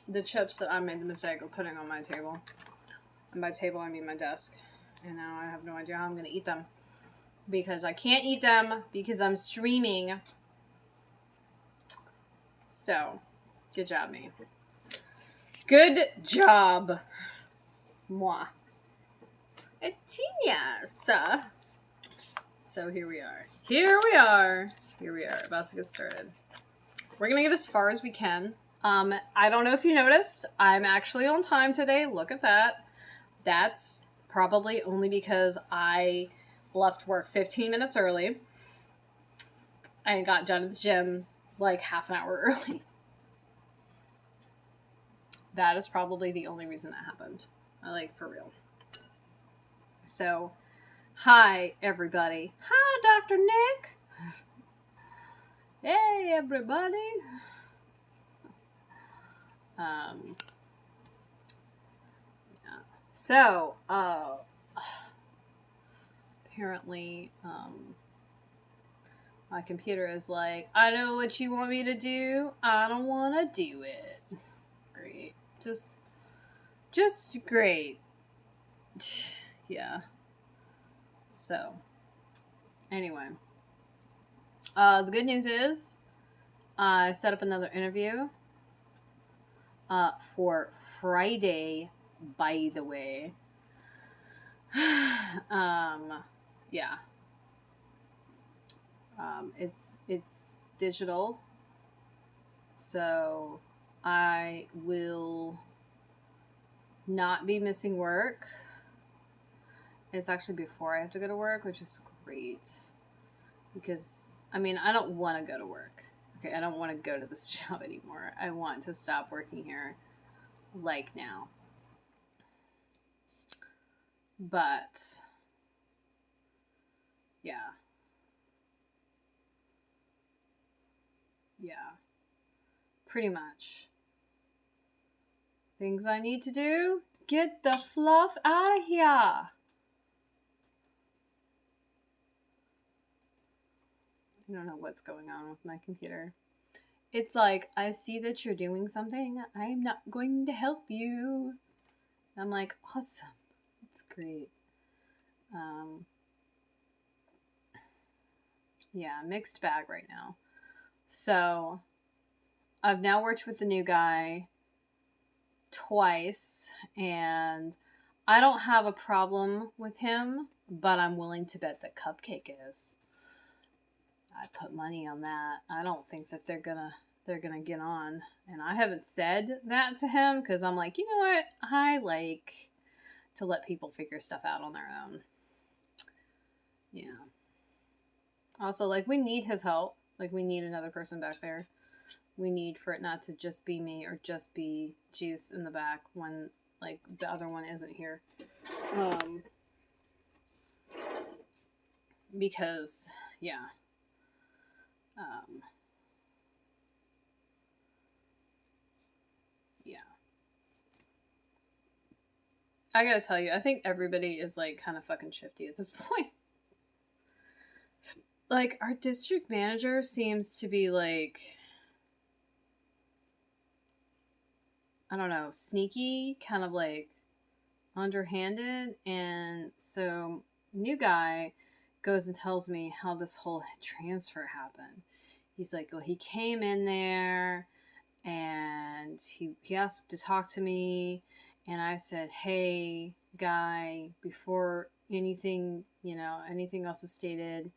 the chips that I made the mistake of putting on my table. And by table, I mean my desk. And now I have no idea how I'm going to eat them. Because I can't eat them because I'm streaming. So, good job, me. Good job. Moi. A genius. So here we are. About to get started. We're going to get as far as we can. I don't know if you noticed. I'm actually on time today. Look at that. That's probably only because I left work 15 minutes early. I got done at the gym like half an hour early. That is probably the only reason that happened. For real. So, hi, everybody. Hi, Dr. Nick. Hey, everybody. Yeah. So, apparently, my computer is like, I know what you want me to do. I don't want to do it. Great. Just great. Yeah. So, anyway. The good news is, I set up another interview for Friday, by the way. Yeah. It's digital, so I will not be missing work. It's actually before I have to go to work, which is great. Because, I don't want to go to work. Okay, I don't want to go to this job anymore. I want to stop working here, now. But, yeah. Yeah. Pretty much. Things I need to do? Get the fluff out of here! I don't know what's going on with my computer. It's like, I see that you're doing something. I'm not going to help you. I'm like, awesome. That's great. Yeah, mixed bag right now. So, I've now worked with the new guy twice, and I don't have a problem with him, but I'm willing to bet that Cupcake is. I put money on that. I don't think that they're gonna get on. And I haven't said that to him because I'm like, you know what? I like to let people figure stuff out on their own. Yeah. Also, we need his help. We need another person back there. We need for it not to just be me or just be Juice in the back when, the other one isn't here. Because, yeah. Yeah. I gotta tell you, I think everybody is, kind of fucking shifty at this point. Our district manager seems to be, I don't know, sneaky, kind of, underhanded. And so, new guy goes and tells me how this whole transfer happened. He's like, well, he came in there and he asked to talk to me, and I said, hey, guy, before anything else is stated,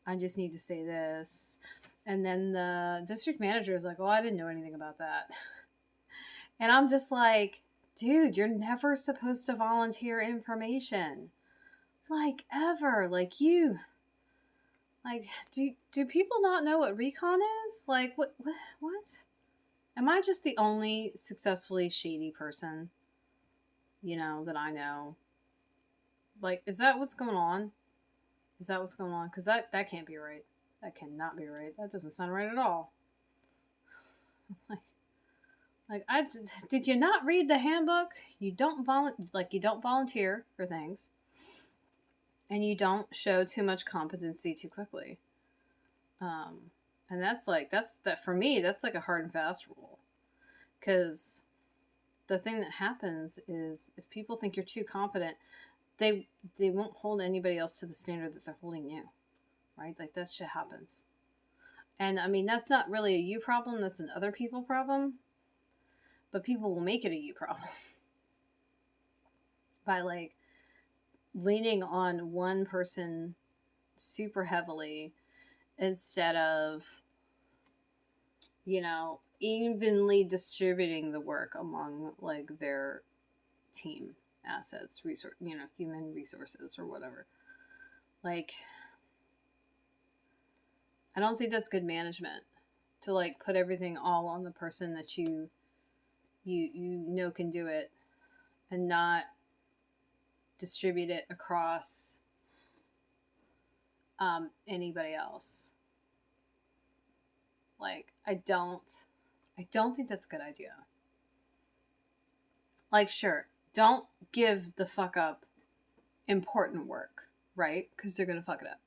I just need to say this. And then the district manager is like, oh, I didn't know anything about that. And I'm just like, dude, you're never supposed to volunteer information. Ever. You. Do people not know what recon is? What? Am I just the only successfully shady person, that I know? Is that what's going on? Because that can't be right. That cannot be right. That doesn't sound right at all. Did you not read the handbook? You don't volunteer for things, and you don't show too much competency too quickly. And that's for me, that's a hard and fast rule. Because the thing that happens is if people think you're too competent, they won't hold anybody else to the standard that they're holding you, right? Like that shit happens. And I mean, that's not really a you problem, that's an other people problem. But people will make it a you problem by like leaning on one person super heavily instead of, you know, evenly distributing the work among like their team assets, resource, you know, human resources or whatever. Like, I don't think that's good management to like put everything all on the person that you know can do it and not distribute it across anybody else. Like, I don't think that's a good idea. Like, sure, don't give the fuck up important work, right? Because they're gonna fuck it up.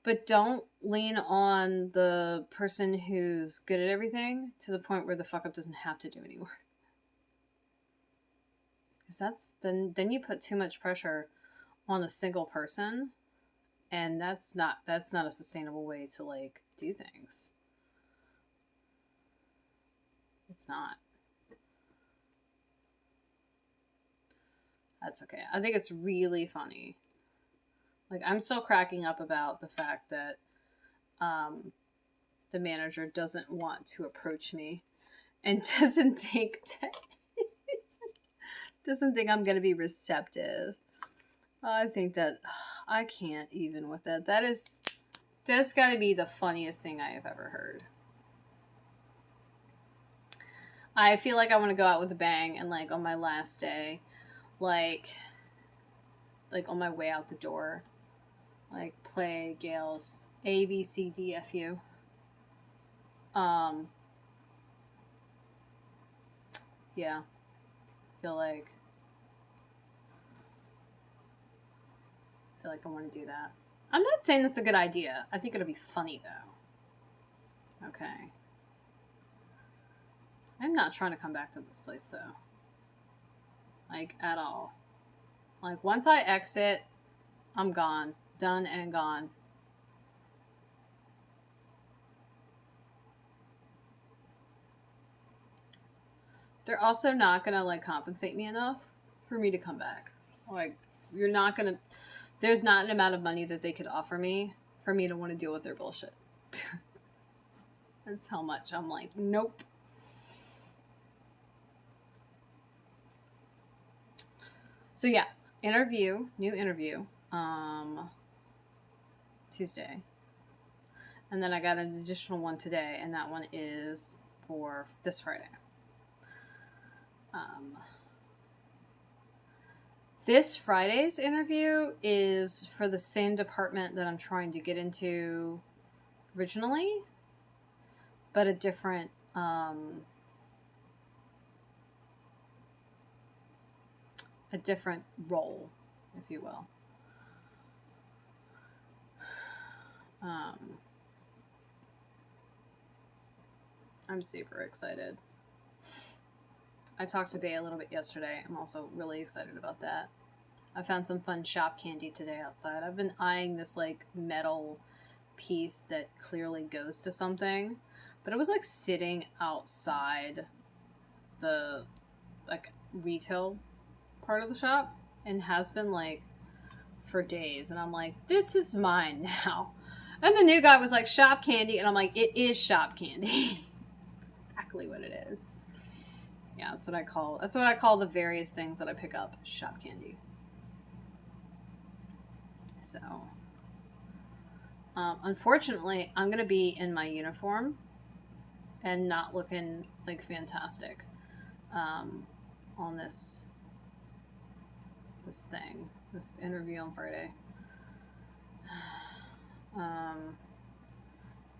But don't lean on the person who's good at everything to the point where the fuck up doesn't have to do any work. Because then you put too much pressure on a single person, and that's not a sustainable way to like do things. It's not. That's okay. I think it's really funny. Like, I'm still cracking up about the fact that the manager doesn't want to approach me and doesn't think I'm going to be receptive. I think that I can't even with that. That's got to be the funniest thing I have ever heard. I feel like I want to go out with a bang and like on my last day, like on my way out the door, like play Gail's A B C D F U. Yeah, feel like I want to do that. I'm not saying that's a good idea. I think it'll be funny though. Okay. I'm not trying to come back to this place though. Like, at all. Like, once I exit, I'm gone. Done and gone. They're also not gonna like compensate me enough for me to come back. Like, you're not gonna. There's not an amount of money that they could offer me for me to want to deal with their bullshit. That's how much I'm like, nope. So yeah, new interview, Tuesday. And then I got an additional one today, and that one is for this Friday. This Friday's interview is for the same department that I'm trying to get into originally, but a different role, if you will. I'm super excited. I talked to Bay a little bit yesterday. I'm also really excited about that. I found some fun shop candy today outside. I've been eyeing this like metal piece that clearly goes to something, but it was like sitting outside the like retail part of the shop and has been like for days, and I'm like, this is mine now. And the new guy was like, shop candy, and I'm like, it is shop candy. That's exactly what it is. Yeah, that's what I call the various things that I pick up shop candy. So unfortunately, I'm gonna be in my uniform and not looking like fantastic on this interview on Friday.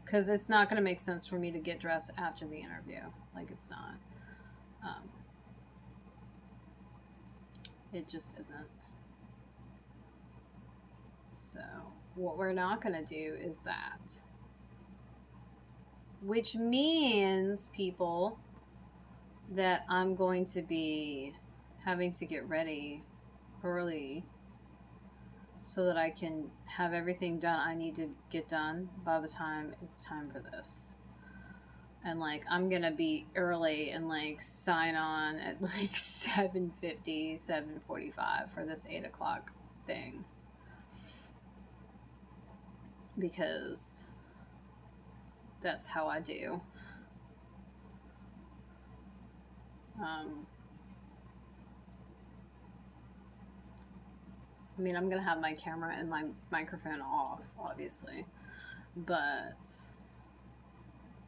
Because it's not going to make sense for me to get dressed after the interview. Like, it's not. It just isn't. So, what we're not going to do is that. Which means, people, that I'm going to be having to get ready early so that I can have everything done I need to get done by the time it's time for this. And like I'm gonna be early and like sign on at like 7:50, 7:45 for this 8 o'clock thing. Because that's how I do. Um, I mean, I'm gonna have my camera and my microphone off, obviously, but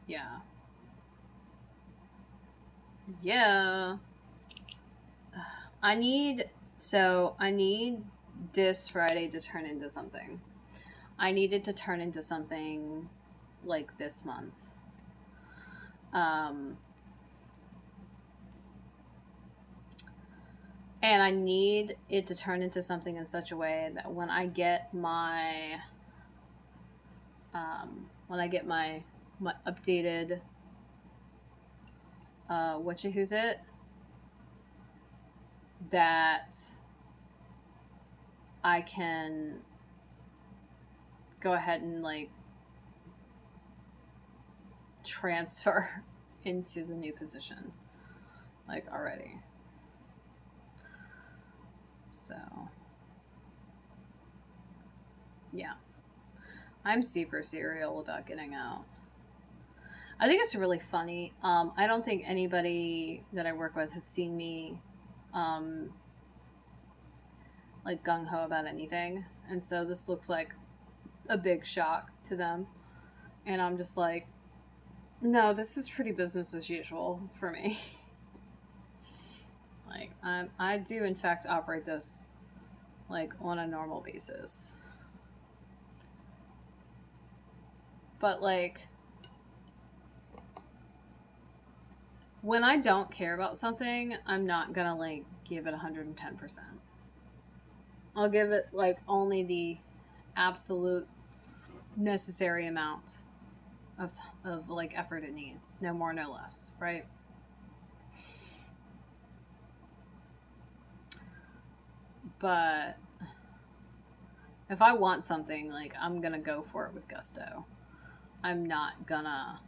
yeah, yeah. I need I need this Friday to turn into something. I need it to turn into something like this month. Um, and I need it to turn into something in such a way that when I get my updated who's it that I can go ahead and like transfer into the new position like already. So yeah, I'm super serial about getting out. I think it's really funny. I don't think anybody that I work with has seen me um, like gung ho about anything, and so this looks like a big shock to them. And I'm just like, no, this is pretty business as usual for me. Like I do in fact operate this like on a normal basis. But like when I don't care about something, I'm not gonna like give it 110%. I'll give it like only the absolute necessary amount of like effort it needs, no more, no less, right? But if I want something, like I'm gonna go for it with gusto. I'm not gonna.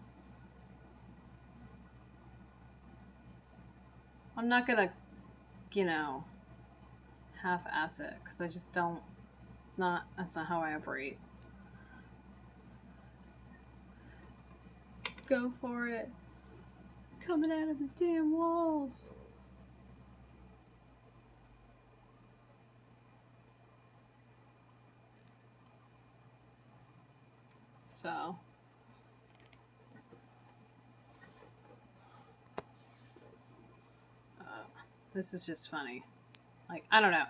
I'm not gonna, you know, half-ass it because I just don't. It's not. That's not how I operate. Go for it. Coming out of the damn walls. So. This is just funny. Like, I don't know.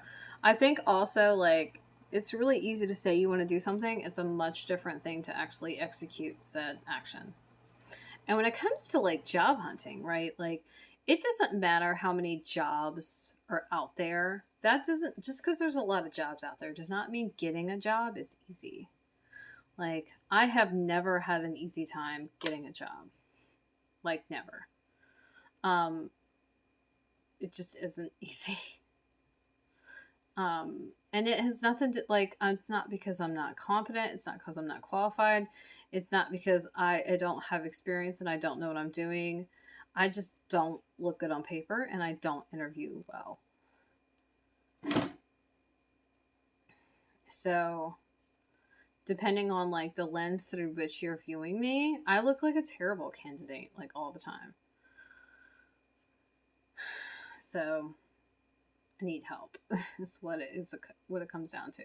I think also, like, it's really easy to say you want to do something. It's a much different thing to actually execute said action. And when it comes to, like, job hunting, right? Like, it doesn't matter how many jobs are out there. That doesn't, just because there's a lot of jobs out there, does not mean getting a job is easy. Like, I have never had an easy time getting a job. Like, never. Um, it just isn't easy. And it has nothing to like, it's not because I'm not competent. It's not because I'm not qualified. It's not because I don't have experience and I don't know what I'm doing. I just don't look good on paper and I don't interview well. So depending on like the lens through which you're viewing me, I look like a terrible candidate like all the time. So I need help. Is what it is, what it comes down to.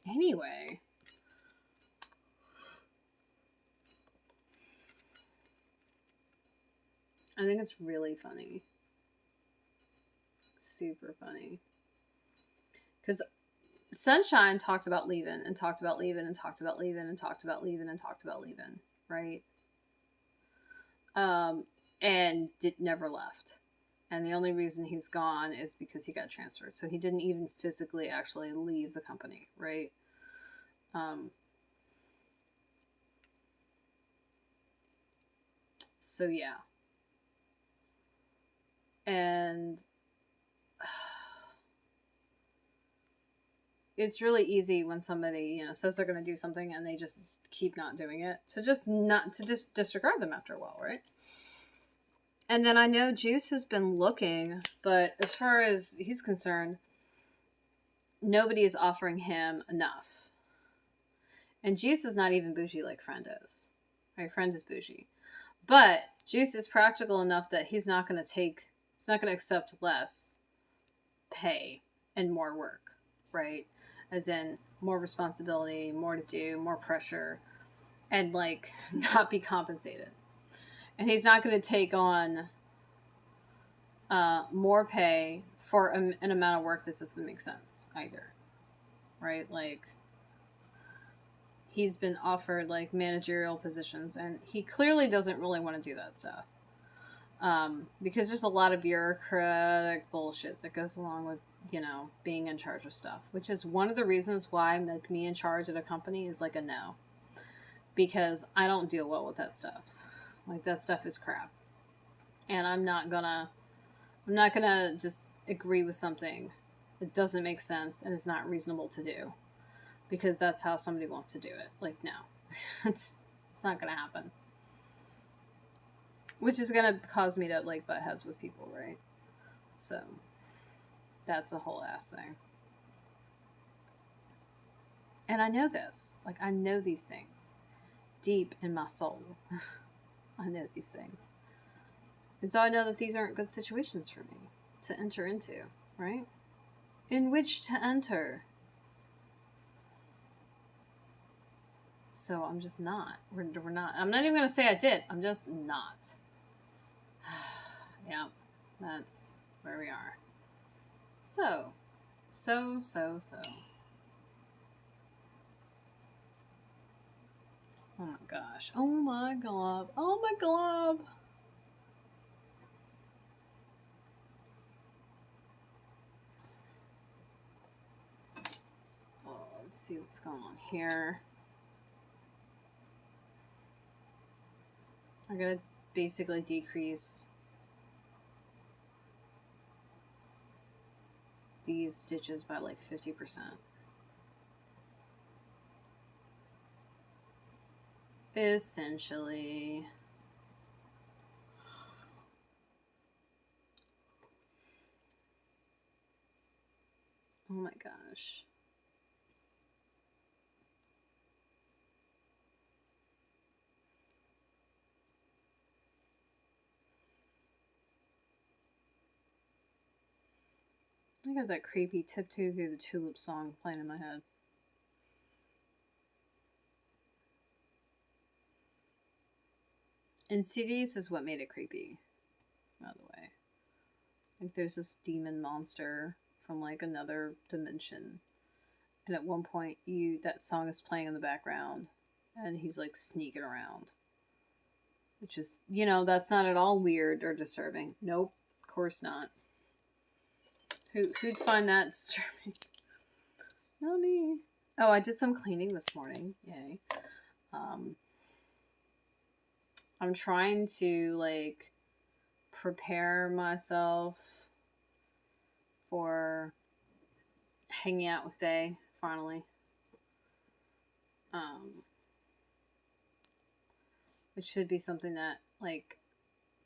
Anyway, I think it's really funny. Super funny. Because Sunshine talked about leaving and talked about leaving and talked about leaving and talked about leaving and talked about leaving, right? And never left. And the only reason he's gone is because he got transferred. So he didn't even physically actually leave the company, right? Um, so yeah. And it's really easy when somebody, says they're going to do something and they just keep not doing it, to just disregard them after a while, right? And then I know Juice has been looking, but as far as he's concerned, nobody is offering him enough. And Juice is not even bougie like Friend is. Right? Friend is bougie. But Juice is practical enough that he's not going to accept less pay and more work, right? As in more responsibility, more to do, more pressure, and like not be compensated. And he's not going to take on more pay for an amount of work that doesn't make sense either, right? Like, he's been offered like managerial positions, and he clearly doesn't really want to do that stuff, because there's a lot of bureaucratic bullshit that goes along with being in charge of stuff, which is one of the reasons why like me in charge at a company is like a no, because I don't deal well with that stuff. Like, that stuff is crap, and I'm not gonna just agree with something that doesn't make sense and is not reasonable to do because that's how somebody wants to do it. Like, no. it's not gonna happen. Which is gonna cause me to like butt heads with people, right? So that's a whole ass thing. And I know this. Like, I know these things deep in my soul. I know these things. And so I know that these aren't good situations for me to enter into, right? In which to enter. So I'm just not. We're not. I'm not even going to say I did. I'm just not. Yeah, that's where we are. So. Oh my gosh. Oh my glob. Oh my glob. Oh, let's see what's going on here. I gotta basically decrease these stitches by like 50%. Essentially. Oh my gosh. I got that creepy Tiptoe Through the Tulip song playing in my head. And CDs is what made it creepy, by the way. Like, there's this demon monster from like another dimension, and at one point that song is playing in the background, and he's like sneaking around, which is, that's not at all weird or disturbing. Nope, of course not. Who'd find that disturbing? Not me. Oh, I did some cleaning this morning. Yay. I'm trying to like prepare myself for hanging out with Bae finally. Which should be something that like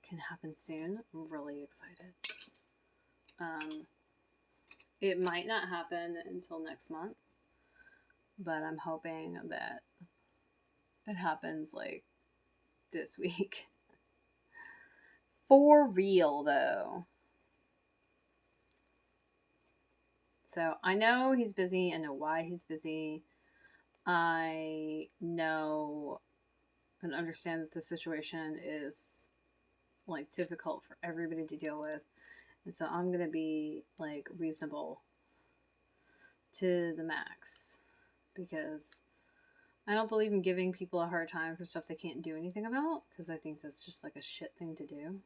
can happen soon. I'm really excited. It might not happen until next month, but I'm hoping that it happens like this week. For real though. So I know he's busy. I know why he's busy. I know and understand that the situation is like difficult for everybody to deal with. And so I'm going to be like reasonable to the max, because I don't believe in giving people a hard time for stuff they can't do anything about, because I think that's just like a shit thing to do.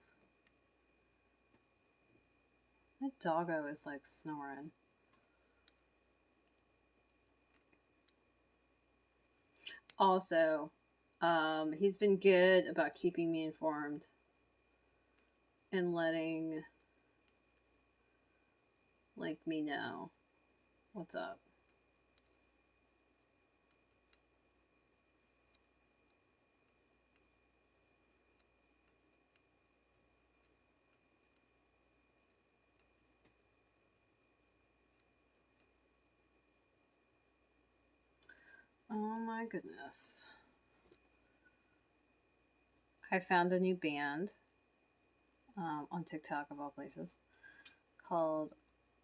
That doggo is like snoring. Also, he's been good about keeping me informed and letting me know what's up. Oh my goodness. I found a new band on TikTok of all places called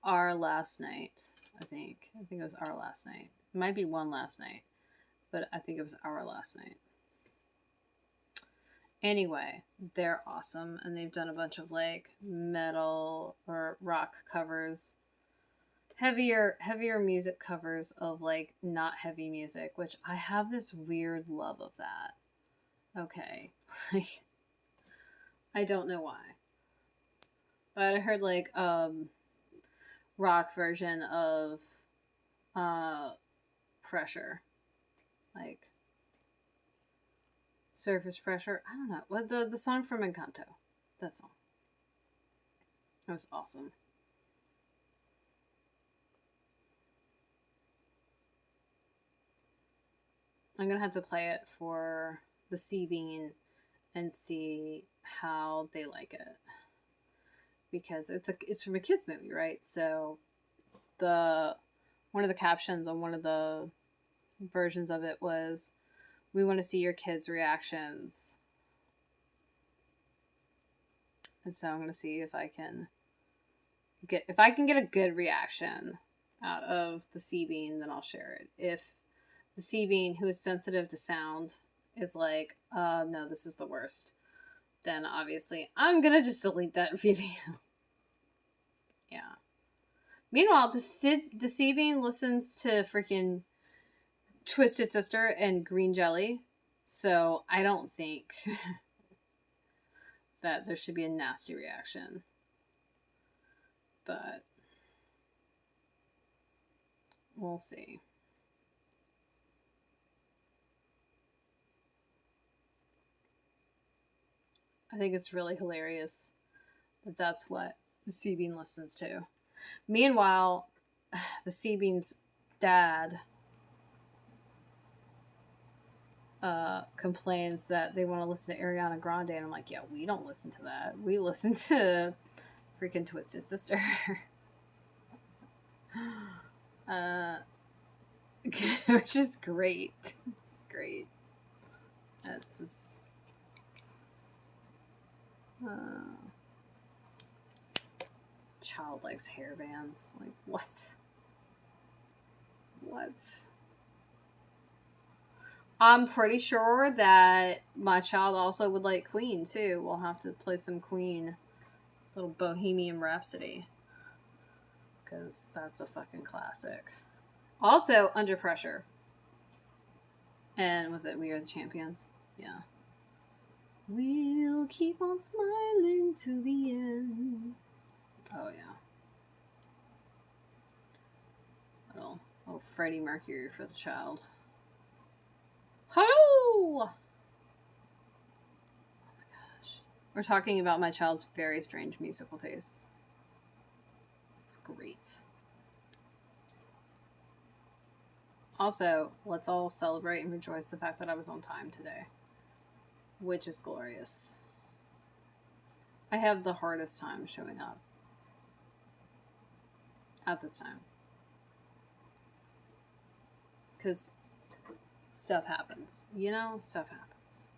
Our Last Night. I think it was Our Last Night. It might be One Last Night, but I think it was Our Last Night. Anyway, they're awesome, and they've done a bunch of metal or rock covers, heavier music covers of not heavy music, which I have this weird love of that. Okay, I don't know why, but I heard rock version of Pressure, like Surface Pressure. I don't know what the song from Encanto. That song. That was awesome. I'm gonna have to play it for the C Bean and see how they like it, because it's from a kids movie, right? So the one of the captions on one of the versions of it was, "We want to see your kids' reactions." And so I'm gonna see if I can get a good reaction out of the Sea Bean, then I'll share it. If the Sea Bean, who is sensitive to sound, is like, no, this is the worst, then obviously I'm gonna just delete that video. Yeah. Meanwhile, the Sea Bean listens to freaking Twisted Sister and Green Jelly, so I don't think that there should be a nasty reaction. But we'll see. I think it's really hilarious that that's what the Sea Bean listens to. Meanwhile, the Sea Bean's dad complains that they want to listen to Ariana Grande, and I'm like, yeah, we don't listen to that. We listen to freaking Twisted Sister. Which is great. It's great. That's just, child likes hair bands. Like, what? What? I'm pretty sure that my child also would like Queen too. We'll have to play some Queen, little Bohemian Rhapsody, because that's a fucking classic. Also, Under Pressure. And was it We Are the Champions? Yeah. We'll keep on smiling to the end. Oh yeah. Little Freddie Mercury for the child. Ho! Oh my gosh. We're talking about my child's very strange musical tastes. It's great. Also, let's all celebrate and rejoice the fact that I was on time today, which is glorious. I have the hardest time showing up at this time, because stuff happens. Stuff happens.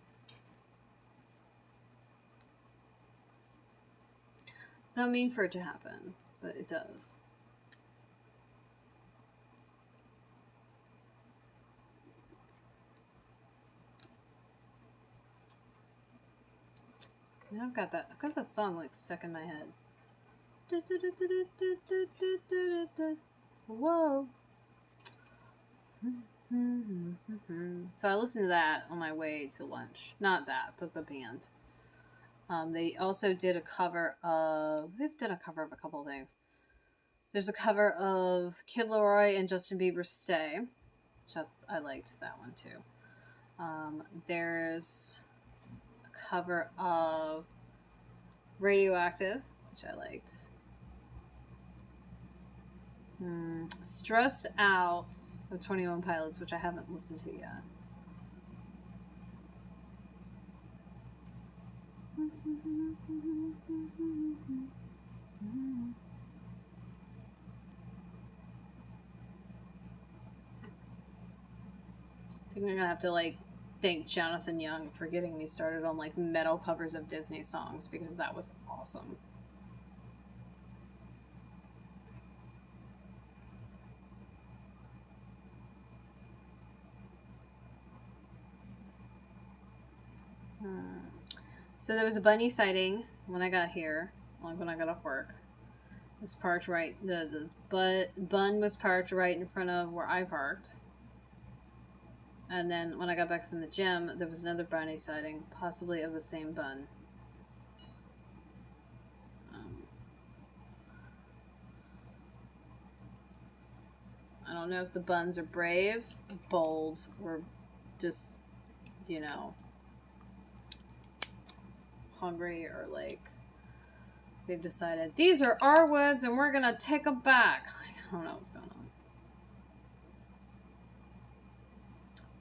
I don't mean for it to happen, but it does. Now I've got that song stuck in my head. Whoa. So I listened to that on my way to lunch. Not that, but the band. They also did a cover of... They've done a cover of a couple of things. There's a cover of Kid Laroi and Justin Bieber's Stay, which I liked that one too. There's a cover of Radioactive, which I liked. Stressed Out of 21 Pilots, which I haven't listened to yet. I think I'm gonna have to like thank Jonathan Young for getting me started on like metal covers of Disney songs, because that was awesome. So there was a bunny sighting when I got here, like when I got off work. It was parked right. The bun was parked right in front of where I parked. And then when I got back from the gym, there was another bunny sighting, possibly of the same bun. I don't know if the buns are brave, bold, or just, you know, hungry, or like they've decided these are our woods and we're gonna take them back. I don't know what's going on.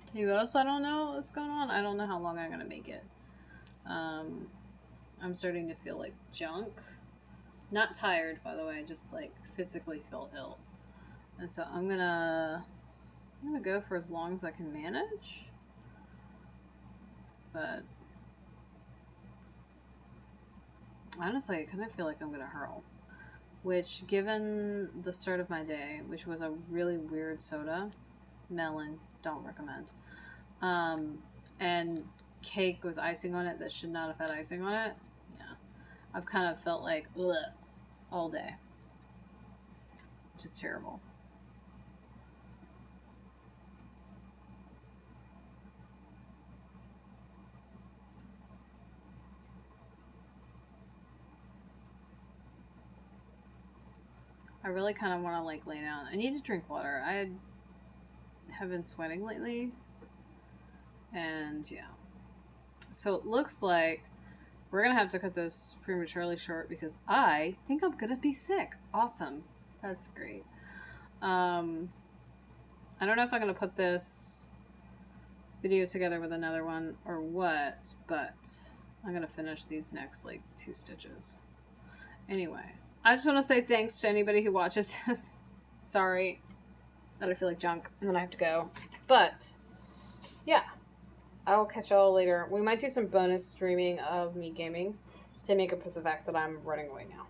Tell you what else I don't know what's going on. I don't know how long I'm gonna make it. I'm starting to feel like junk. Not tired, by the way. Just like physically feel ill, and so I'm gonna go for as long as I can manage. But honestly, I kind of feel like I'm gonna hurl. Which, given the start of my day, which was a really weird soda, melon, don't recommend, and cake with icing on it that should not have had icing on it, yeah, I've kind of felt like ugh all day, which is terrible. I really kind of want to like lay down. I need to drink water. I have been sweating lately, and yeah. So it looks like we're gonna have to cut this prematurely short because I think I'm gonna be sick. Awesome, that's great. I don't know if I'm gonna put this video together with another one or what, but I'm gonna finish these next like 2 stitches. Anyway, I just want to say thanks to anybody who watches this. Sorry that I feel like junk and then I have to go. But yeah, I will catch y'all later. We might do some bonus streaming of me gaming to make up for the fact that I'm running away now.